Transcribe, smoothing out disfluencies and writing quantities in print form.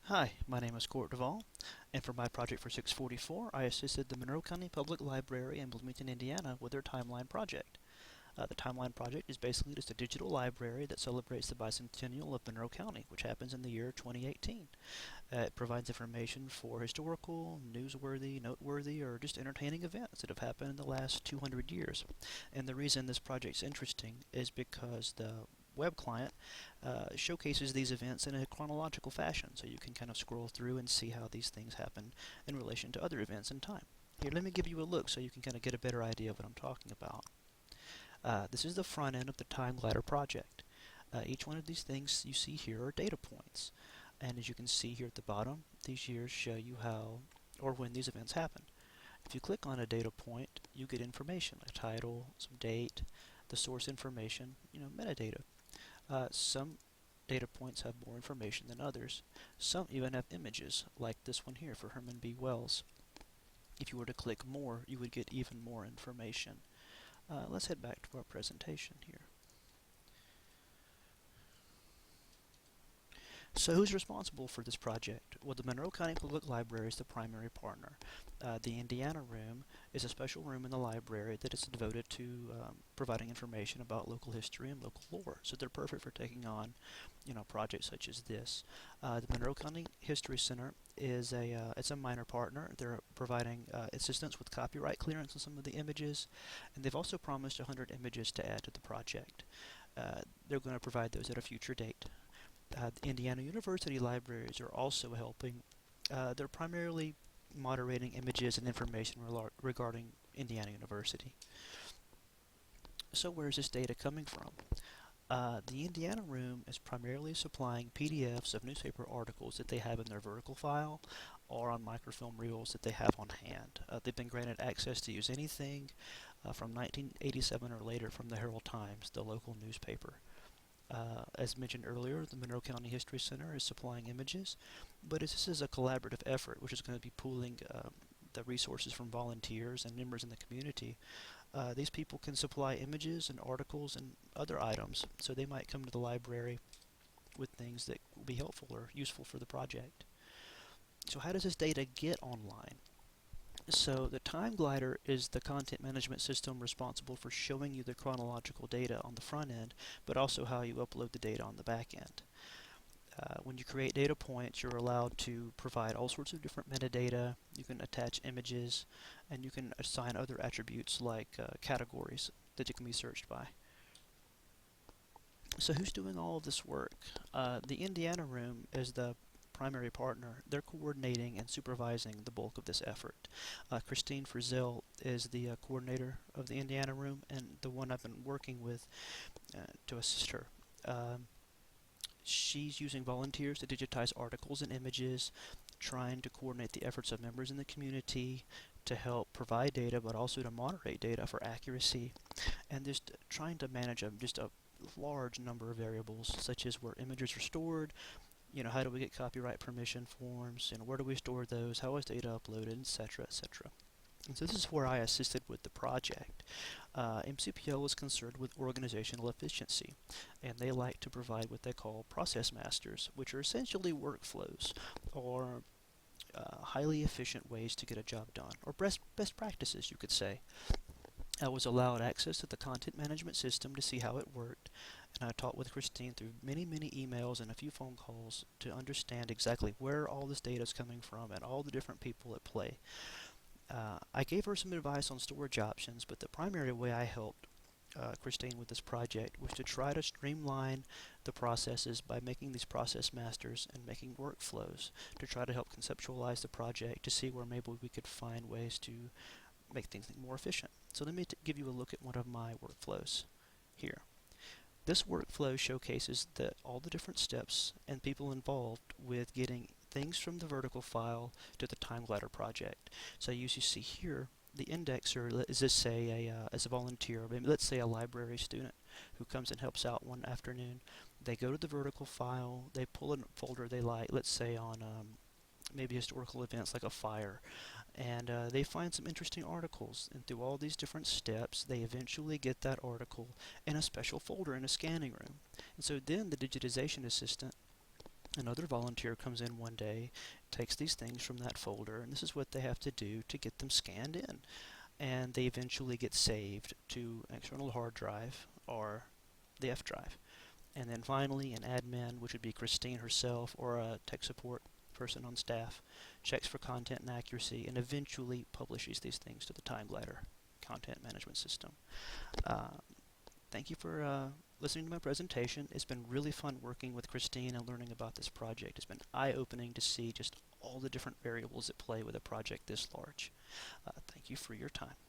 Hi, my name is Court Duvall, and for my project for 644, I assisted the Monroe County Public Library in Bloomington, Indiana with their Timeline project. The Timeline project is basically just a digital library that celebrates the bicentennial of Monroe County, which happens in the year 2018. It provides information for historical, newsworthy, noteworthy, or just entertaining events that have happened in the last 200 years. And the reason this project's interesting is because the web client showcases these events in a chronological fashion, so you can kind of scroll through and see how these things happen in relation to other events in time. Here, let me give you a look so you can kind of get a better idea of what I'm talking about. This is the front end of the Time Glider project. Each one of these things you see here are data points. And as you can see here at the bottom, these years show you how or when these events happen. If you click on a data point, you get information, a title, some date, the source information, metadata. Some data points have more information than others. Some even have images, like this one here for Herman B. Wells. If you were to click more, you would get even more information. Let's head back to our presentation here. So who's responsible for this project? Well, the Monroe County Public Library is the primary partner. The Indiana Room is a special room in the library that is devoted to providing information about local history and local lore. So they're perfect for taking on, projects such as this. The Monroe County History Center is it's a minor partner. They're providing assistance with copyright clearance on some of the images, and they've also promised 100 images to add to the project. They're going to provide those at a future date. The Indiana University libraries are also helping. They're primarily moderating images and information regarding Indiana University. So where is this data coming from? The Indiana Room is primarily supplying PDFs of newspaper articles that they have in their vertical file or on microfilm reels that they have on hand. They've been granted access to use anything from 1987 or later from the Herald Times, the local newspaper. As mentioned earlier, the Monroe County History Center is supplying images, but this is a collaborative effort which is going to be pooling the resources from volunteers and members in the community. These people can supply images and articles and other items, so they might come to the library with things that will be helpful or useful for the project. So how does this data get online? So the Time Glider is the content management system responsible for showing you the chronological data on the front end, but also how you upload the data on the back end. When you create data points, you're allowed to provide all sorts of different metadata. You can attach images, and you can assign other attributes like categories that you can be searched by. So who's doing all of this work? The Indiana Room is the primary partner. They're coordinating and supervising the bulk of this effort. Christine Frizzell is the coordinator of the Indiana Room and the one I've been working with to assist her. She's using volunteers to digitize articles and images, trying to coordinate the efforts of members in the community to help provide data, but also to moderate data for accuracy, and just trying to manage just a large number of variables, such as where images are stored, how do we get copyright permission forms, where do we store those, how is data uploaded, etc., etc. And so this is where I assisted with the project. MCPL is concerned with organizational efficiency, and they like to provide what they call process masters, which are essentially workflows or highly efficient ways to get a job done, or best practices, you could say. I was allowed access to the content management system to see how it worked, and I talked with Christine through many emails and a few phone calls to understand exactly where all this data is coming from and all the different people at play. I gave her some advice on storage options, but the primary way I helped Christine with this project was to try to streamline the processes by making these process masters and making workflows to try to help conceptualize the project to see where maybe we could find ways to make things more efficient. So let me give you a look at one of my workflows here. This workflow showcases all the different steps and people involved with getting things from the vertical file to the Time Glider project. So as you see here, the indexer is just say as a volunteer, maybe let's say a library student who comes and helps out one afternoon. They go to the vertical file, they pull a folder they like, let's say on maybe historical events like a fire, and they find some interesting articles, and through all these different steps they eventually get that article in a special folder in a scanning room. And so then the digitization assistant Another volunteer comes in one day, takes these things from that folder, and this is what they have to do to get them scanned in. And they eventually get saved to an external hard drive or the F drive. And then finally, an admin, which would be Christine herself or a tech support person on staff, checks for content and accuracy and eventually publishes these things to the TimeGlider content management system. Uh, Thank you for listening to my presentation. It's been really fun working with Christine and learning about this project. It's been eye-opening to see just all the different variables at play with a project this large. Thank you for your time.